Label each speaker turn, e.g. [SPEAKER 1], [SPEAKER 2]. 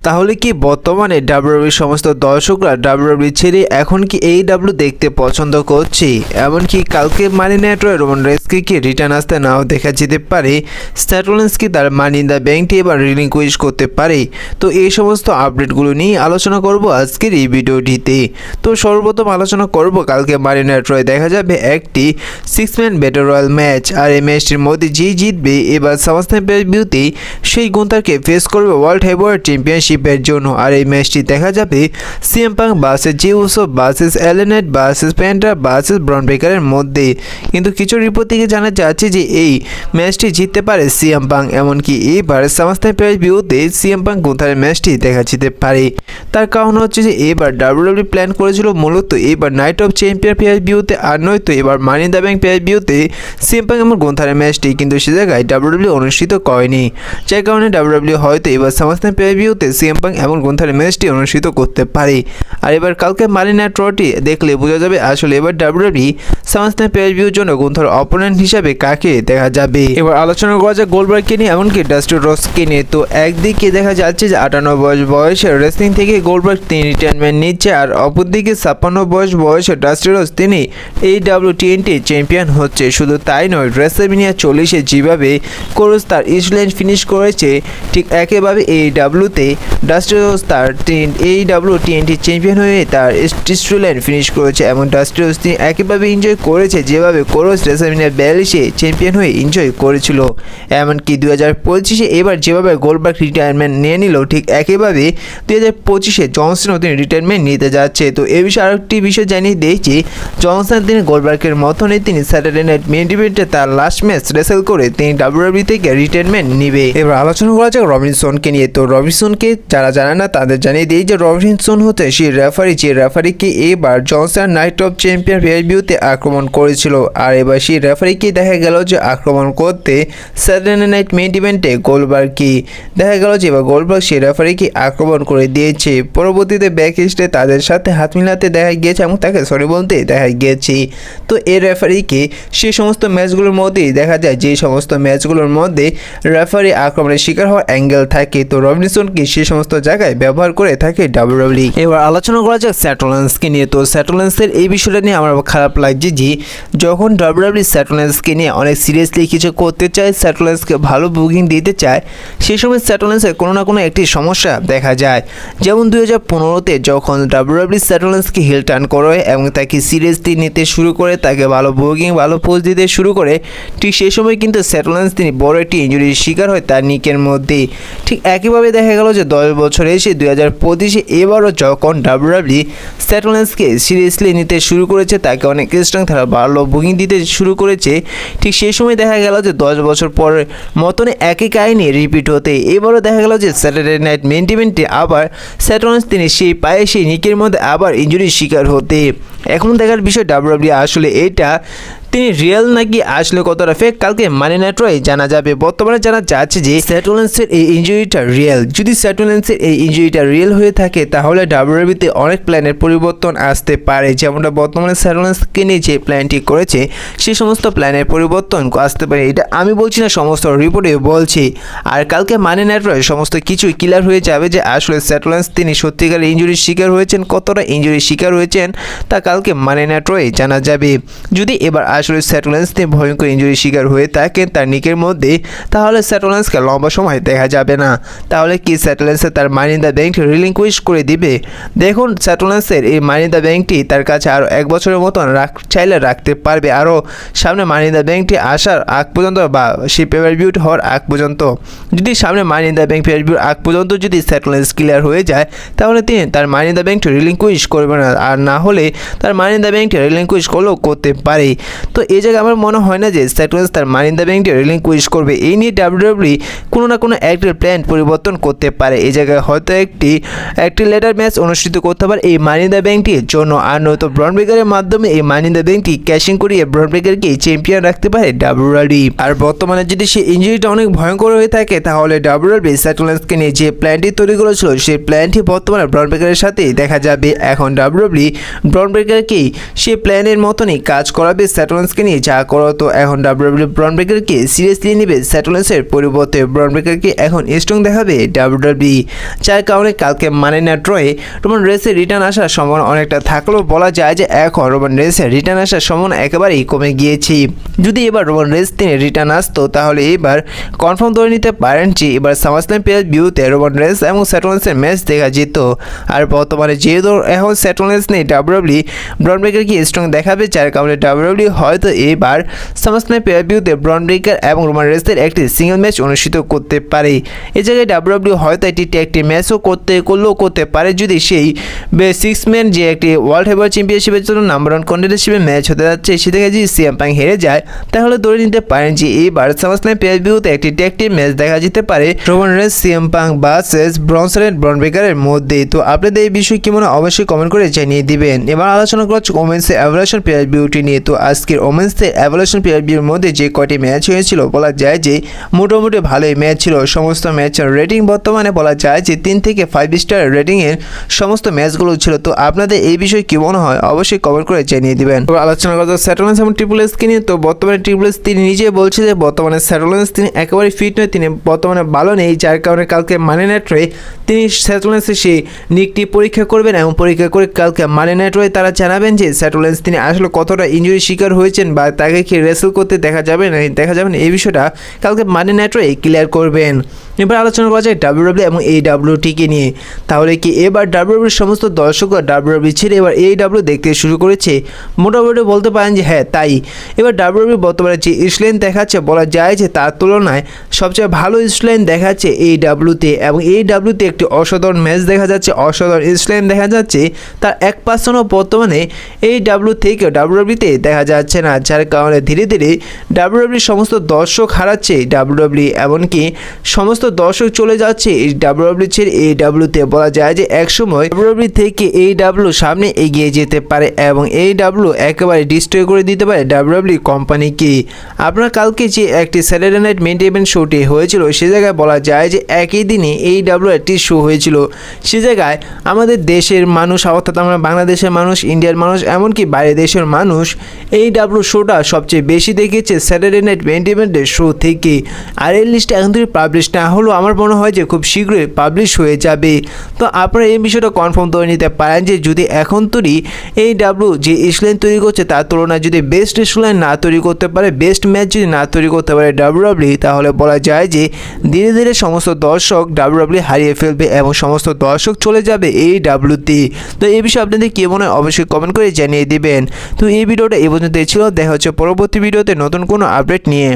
[SPEAKER 1] তাহলে কি বর্তমানে ডাব্লিউডাব্লিউই সমস্ত দর্শকরা ডাব্লিউডাব্লিউই ছেড়ে এখন কি AEW দেখতে পছন্দ করছে? এমনকি কালকে মানি নাইট রয় রোমান রেন্সকে কি রিটার্ন আসতে নাও দেখা যেতে পারে। সেথ রলিন্স কি তার মানি ইন দ্য ব্যাংকটি এবার রিলিঙ্কুইশ করতে পারে? তো এই সমস্ত আপডেটগুলো নিয়ে আলোচনা করব আজকের এই ভিডিওটিতে। তো সর্বপ্রথম আলোচনা করব কালকে মানি নাইট রয় দেখা যাবে একটি 6-ম্যান ব্যাটল রয়্যাল ম্যাচ, আর এই ম্যাচটির মধ্যে যেই জিতবে এবার সামস্টাইম পেভিউতে সেই গুন্তারকে ফেস করবে ওয়ার্ল্ড হেভিওয়েট চ্যাম্পিয়নশিপের জন্য। আর এই ম্যাচটি দেখা যাবে CM Punk versus Jey Uso versus LA Knight versus Penta versus Bron ব্রেকারের মধ্যে। কিন্তু কিছু রিপোর্ট থেকে জানা যাচ্ছে যে এই ম্যাচটি জিততে পারে সিএম পাঙ্ক, এমনকি এবার সামস্টাইম পেভিউতে সিএম পাঙ্ক গুন্তারের ম্যাচটি দেখা যেতে পারে। তার কারণ হচ্ছে যে এবার ডাব্লিউডাব্লিউই প্ল্যান করেছিল মূলত এবার নাইট অফ চ্যাম্পিয়ন পেভিউতে, আর নয়তো এবার মানি ইন দ্য ব্যাংক পেভিউতে সিএম পাঙ্ক এবং গুন্তারের ম্যাচটি, কিন্তু সে জায়গায় ডাব্লিউডাব্লিউই অনুষ্ঠিত করেনি, যার কারণে ডাব্লিউডাব্লিউই হয়তো এবার সামস্টাইম পেভিউতে সিএম পাঙ্ক এবং গুন্থারের ম্যাচটি অনুষ্ঠিত করতে পারে। আর এবার কালকে মানি নাইট রয়টি দেখলে বোঝা যাবে আসলে এবার ডাব্লিউডাব্লিউই সামস্টাইম পেভিউর জন্য গুন্থার অপোনেন্ট হিসাবে কাকে দেখা যাবে। এবার আলোচনা করা যায় গোল্ডবার্গকে নিয়ে, এমনকি ডাস্টি রোডসকে নিয়ে। তো একদিকে দেখা যাচ্ছে যে 58 বয়সের রেসলিং থেকে গোল্ডবার্গ তিনি রিটায়ারমেন্ট নিচ্ছে, আর অপরদিকে 56 বয়সের ডাস্টি রোডস তিনি AEW TNT চ্যাম্পিয়ন হচ্ছে। শুধু তাই নয়, রেসলম্যানিয়া 40-এ যেভাবে ক্রুজ তার ইস্টল্যান্ড ফিনিশ করেছে ঠিক একইভাবে AEW-তে ডাস্টি রোডস তার AEW TNT চ্যাম্পিয়ন হয়ে তার ইস্টল্যান্ড ফিনিশ করেছে, এবং ডাস্টি রোডস তিনি একইভাবে এনজয় করেছে যেভাবে ক্রুজ রেসলম্যানিয়া 42-এ চ্যাম্পিয়ন হয়ে এনজয় করেছিল। এমনকি 2025-এ এবার যেভাবে গোল্ডবার্গ রিটায়ারমেন্ট নিয়ে নিল ঠিক একইভাবে 2025-এ জনসনও তিনি রিটায়ারমেন্ট নিতে যাচ্ছে। তো এই বিষয়ে আরেকটি বিষয় জানিয়ে দিয়েছি, জনসন তিনি গোল্ডবার্গের মতনই তিনি স্যাটারডে নাইট মেইন ইভেন্টে তার লাস্ট ম্যাচ রেসেল করে তিনি ডাব্লিউডাব্লিউ থেকে রিটায়ারমেন্ট নিবে। এবার আলোচনা করা যাক রবিনসনকে নিয়ে। তো রবিনসনকে যারা জানে না তাদের জানিয়ে দিই যে রবিনসন হচ্ছে সেই রেফারি যে রেফারিকে এবার জনসন নাইট অফ চ্যাম্পিয়ন পেভিউতে আক্রমণ করেছিল, আর এবার সেই রেফারিকে দেখা গেল যে আক্রমণ করতে স্যাটারডে নাইট মেইন ইভেন্টে গোল্ডবার্গকে দেখা গেল যে এবার গোল্ডবার্গ সেই রেফারিকে আক্রমণ করে দিয়েছে। পরবর্তীতে ব্যাক স্টেজে তাদের সাথে হাত মিলাতে দেখা গিয়েছে এবং তাকে সরি বলতে দেখা গিয়েছে। তো এই রেফারিকে সেই সমস্ত ম্যাচগুলোর মধ্যেই দেখা যায় যে সমস্ত ম্যাচগুলোর মধ্যে রেফারি আক্রমণের শিকার হওয়ার অ্যাঙ্গেল থাকে, তো রবিনসনকে সেই সমস্ত জায়গায় ব্যবহার করে থাকে ডাব্লিউডাব্লিউই। এবার আলোচনা করা যাক সেথ রলিন্সকে নিয়ে। তো সেথ রলিন্সের এই বিষয়টা নিয়ে আমার খারাপ লাগছে যে যখন ডাব্লিউডাব্লিউ সেথ রলিন্সকে নিয়ে অনেক সিরিয়াসলি কিছু করতে চায়, সেথ রলিন্সকে ভালো বুকিং দিতে চায়, সেই সময় সেথ রলিন্সের কোনো না কোনো একটি সমস্যা দেখা যায়। যেমন 2015-তে যখন ডাব্লিউডাব্লিউ সেথ রলিন্সকে হিল টার্ন করে এবং তাকে সিরিয়াসলি নিতে শুরু করে, তাকে ভালো বুকিং ভালো পোজ দিতে শুরু করে, ঠিক সেই সময় কিন্তু সেথ রলিন্স তিনি বড় একটি ইনজুরির শিকার হয় তার নিকের মধ্যে। ঠিক একইভাবে দেখা গেল যে 10 বছর এসে 2025-এ এবারও যখন ডাব্লিউডাব্লিউ সেথ রলিন্সকে সিরিয়াসলি নিতে শুরু করেছে, তাকে অনেক স্ট্রং তারা ভালো বুকিং দিতে শুরু করেছে, ঠিক সেই সময় দেখা গেল যে 10 বছর পরের মতন একই কাহিনী রিপিট হতে এবারও দেখা গেল যে স্যাটারডে নাইট মেইন ইভেন্টে আবার সেথ রলিন্স তিনি সেই পায়ে সেই নিকের মধ্যে আবার ইনজুরির শিকার হতে। এখন দেখার বিষয় ডাব্লিউডাব্লিউ আসলে এটা তিনি রিয়েল নাকি আসলে কতটা ফেক কালকে মানি নাইট রয় জানা যাবে। বর্তমানে জানা যাচ্ছে যে সেথ রলিন্সের এই ইনজুরিটা রিয়েল। যদি সেথ রলিন্সের এই ইনজুরিটা রিয়েল হয়ে থাকে তাহলে ডাব্লিউডাব্লিউতে অনেক প্ল্যানের পরিবর্তন আসতে পারে, যেমনটা বর্তমানে সেথ রলিন্সকে নিয়ে যে প্ল্যানটি করেছে সেই সমস্ত প্ল্যানের পরিবর্তন আসতে পারে। এটা আমি বলছি না, সমস্ত রিপোর্টে বলছি। আর কালকে মানি নাইট রয় সমস্ত কিছুই ক্লিয়ার হয়ে যাবে যে আসলে সেথ রলিন্স তিনি সত্যিকার ইনজুরির শিকার হয়েছেন, কতটা ইনজুরির শিকার হয়েছেন তা কালকে মানি নাইট রয় জানা যাবে। যদি এবার আসলে সেথ রলিন্স তিনি ভয়ঙ্কর ইনজুরির শিকার হয়ে থাকেন তার নিকের মধ্যে, তাহলে সেথ রলিন্সকে লম্বা সময় দেখা যাবে না। তাহলে কি সেথ রলিন্সের তার মানি ইন দ্য ব্যাংকটি রিলিঙ্কুইশ করে দিবে? দেখুন, সেথ রলিন্সের এই মানি ইন দ্য ব্যাংকটি তার কাছে আরও 1 বছরের মতন চাইলে রাখতে পারবে, আরও সামনে মানি ইন দ্য ব্যাংকটি আসার আগ পর্যন্ত বা সেই পেভিউ হওয়ার আগ পর্যন্ত। যদি সামনে মানি ইন দ্য ব্যাংক পেভিউর আগ পর্যন্ত যদি সেথ রলিন্স ক্লিয়ার হয়ে যায় তাহলে তিনি তার মানি ইন দ্য ব্যাংকটি রিলিঙ্কুইশ করবে না, আর না হলে তার মানি ইন দ্য ব্যাংকটি রিলিঙ্কুইশ করলেও করতে পারে। তো এই জায়গায় আমার মনে হয় না যে সেথ রলিন্স তার মানি ইন দ্য ব্যাংকটি রিলিঙ্কুইশ করবে। এই নিয়ে ডাব্লিউডাব্লিউ কোনো না কোনো একটি প্ল্যান পরিবর্তন করতে পারে। এই জায়গায় হয়তো একটি লেটার ম্যাচ অনুষ্ঠিত করতে পারে এই মানি ইন দ্য ব্যাংকটির জন্য, আর নয়তো ব্রন ব্রেকারের মাধ্যমে এই মানি ইন দ্য ব্যাংকটি ক্যাশিং করিয়ে ব্রন ব্রেকারকে চ্যাম্পিয়ন রাখতে পারে ডাব্লিউডাব্লিউ। আর বর্তমানে যদি সেই ইনজুরিটা অনেক ভয়ঙ্কর হয়ে থাকে তাহলে ডাব্লিউডাব্লিউ সেথ রলিন্সকে নিয়ে যে প্ল্যানটি তৈরি করেছিল সেই প্ল্যানটি বর্তমানে ব্রন ব্রেকারের সাথেই দেখা যাবে। এখন ডাব্লিউডাব্লিউ ব্রন ব্রেকারকেই সেই প্ল্যানের মতনই কাজ করাবে সেথ রোলেন্সকে নিয়ে যা করো। তো এখন ডাব্লিউডাব্লিউ ব্রন ব্রেকারকে সিরিয়াসলি নেবে সেথ রোলেন্সের পরিবর্তে ব্রন ব্রেকারকে এখন স্ট্রং দেখাবে ডাব্লিউডাব্লিউ, যার কারণে কালকে মানি নাইট রয়ে রোমান রেন্সের রিটার্ন আসার সম্ভাবনা অনেকটা থাকলেও বলা যায় যে এখন রোমান রেন্সের রিটার্ন আসার সম্ভাবনা একেবারেই কমে গিয়েছে। যদি এবার রোমান রেন্স তিনি রিটার্ন আসতো তাহলে এবার কনফার্ম ধরে নিতে পারেন যে এবার সামারস্ল্যাম পে-per-ভিউতে রোমান রেন্স এবং সেথ রোলেন্সের ম্যাচ দেখা যেত। আর বর্তমানে যেহেতু এখন সেথ রোলেন্স নেই, ডাব্লিউডাব্লিউ ব্রন ব্রেকারকে স্ট্রং দেখাবে, যার কারণে ডাব্লিউডাব্লিউ হয়তো এবার সামারস্ল্যাম পে-per-ভিউতে ব্রন ব্রেকার এবং রোমান রেন্সের একটি সিঙ্গেল ম্যাচ অনুষ্ঠিত করতে পারে। এই জায়গায় ডাব্লিউডাব্লিউ হয়তো একটি ম্যাচও করতে পারে যদি সেই 6 ম্যান যে একটি ওয়ার্ল্ড হেভিওয়েট চ্যাম্পিয়নশিপের জন্য নাম্বার 1 কন্টেন্ডার হিসেবে ম্যাচ হতে যাচ্ছে সে থেকে যদি সিএম পাং হেরে যায় তাহলে ধরে নিতে পারেন যে এইবার সামারস্ল্যাম পে-per-ভিউতে একটি ট্যাগ টিম ম্যাচ দেখা যেতে পারে Roman Reigns CM Punk versus Bronson and Bron ব্রেকারের মধ্যে। তো আপনাদের এই বিষয়ে কি মনে হয় অবশ্যই কমেন্ট করে জানিয়ে দিবেন। এবার আলোচনা করা হচ্ছে ওমেন্সের এভলিউশন পে-per-ভিউটি নিয়ে। তো আজকের ওমেন্সের এভলিউশন পে-per-ভিউর মধ্যে যে কয়টি ম্যাচ হয়েছিল বলা যায় যে মোটামুটি ভালোই ম্যাচ ছিল। সমস্ত ম্যাচের রেটিং বর্তমানে বলা যায় যে 3 থেকে 5 স্টার রেটিংয়ের সমস্ত ম্যাচগুলো ছিল। তো আপনাদের এই বিষয়ে কি মনে হয় অবশ্যই কমেন্ট করে জানিয়ে দিবেন। এবার আলোচনা করা হচ্ছে সেথ রোলেন্স এবং ট্রিপল এইচকে নিয়ে। তো বর্তমানে ট্রিপল এইচ তিনি নিজে বলছে যে বর্তমানে সেথ রোলেন্স তিনি একেবারে ফিট নয়, তিনি বর্তমানে ভালো নেই, যার কারণে কালকে মানি নাইট রয়ে তিনি সেথ রোলেন্সের সেই নিকটি পরীক্ষা করবেন এবং পরীক্ষা করে কালকে মানি নাইট রয়ে তারা জানাবেন যে সেথ রোলেন্স তিনি আসলে কতটা ইনজুরি শিকার হয়েছেন বা তাকে কি রেসেল করতে দেখা যাবে না এই বিষয়টা কালকে মানি নাইট রয়ে ক্লিয়ার করবেন। এবার আলোচনা করা যায় ডাব্লিউডাব্লিউ এবং AEWকে নিয়ে। তাহলে কি এবার ডাব্লিউডাব্লিউর সমস্ত দর্শকরা ডাব্লিউডাব্লিউ ছেড়ে এবার AEW দেখতে শুরু করেছে? মোটামুটি বলতে পারেন যে হ্যাঁ তাই। এবার ডাব্লিউডাব্লিউ বর্তমানে যে স্টোরিলাইন দেখাচ্ছে বলা যায় যে তার তুলনায় সবচেয়ে ভালো স্টোরিলাইন দেখাচ্ছে AEWতে এবং AEWতে একটি অসাধারণ ম্যাচ দেখা যাচ্ছে, অসাধারণ স্টোরিলাইন দেখা যাচ্ছে। তার 1% বর্তমানে AEW থেকে ডাব্লিউডাব্লিউতে দেখা যাচ্ছে না, যার কারণে ধীরে ধীরে ডাব্লিউডাব্লিউর সমস্ত দর্শক হারাচ্ছে ডাব্লিউডাব্লিউ, এমনকি সমস্ত দর্শক চলে যাচ্ছে এই ডাব্লিউডাব্লিউ ছেড়ে AEWতে। বলা যায় যে একসময় ডাব্লিউডাব্লিউ থেকে AEW সামনে এগিয়ে যেতে পারে এবং AEW একেবারে ডিস্ট্রয় করে দিতে পারে ডাব্লিউডাব্লিউ কোম্পানিকে। আপনার কালকে যে একটি স্যাটারডে নাইট মেইন ইভেন্ট শোটি হয়েছিল সে জায়গায় বলা যায় যে একই দিনে AEW একটি শো হয়েছিল। সে জায়গায় আমাদের দেশের মানুষ অর্থাৎ আমরা বাংলাদেশের মানুষ, ইন্ডিয়ার মানুষ, এমনকি বাইরের দেশের মানুষ AEW শোটা সবচেয়ে বেশি দেখেছে স্যাটারডে নাইট মেইন ইভেন্টের শো থেকে। আর এই লিস্টটা এখন থেকে পাবলিশ না হলেও আমার মনে হয় যে খুব শীঘ্রই পাবলিশ হয়ে যাবে। তো আপনারা এই বিষয়টা কনফার্ম করে নিতে পারেন যে যদি এখন তৈরি AEW যে স্টোরিলাইন তৈরি করছে তার তুলনায় যদি বেস্ট স্টোরিলাইন না তৈরি করতে পারে, বেস্ট ম্যাচ যদি না তৈরি করতে পারে ডাব্লিউডাব্লিউ, তাহলে বলা যায় যে ধীরে ধীরে সমস্ত দর্শক ডাব্লিউডাব্লিউ হারিয়ে ফেলবে এবং সমস্ত দর্শক চলে যাবে AEWতে। তো এই বিষয়ে আপনাদের কি মনে হয় অবশ্যই কমেন্ট করে জানিয়ে দিবেন। তো এই ভিডিওটা এই পর্যন্ত ছিল, দেখা হচ্ছে পরবর্তী ভিডিওতে নতুন কোনো আপডেট নিয়ে।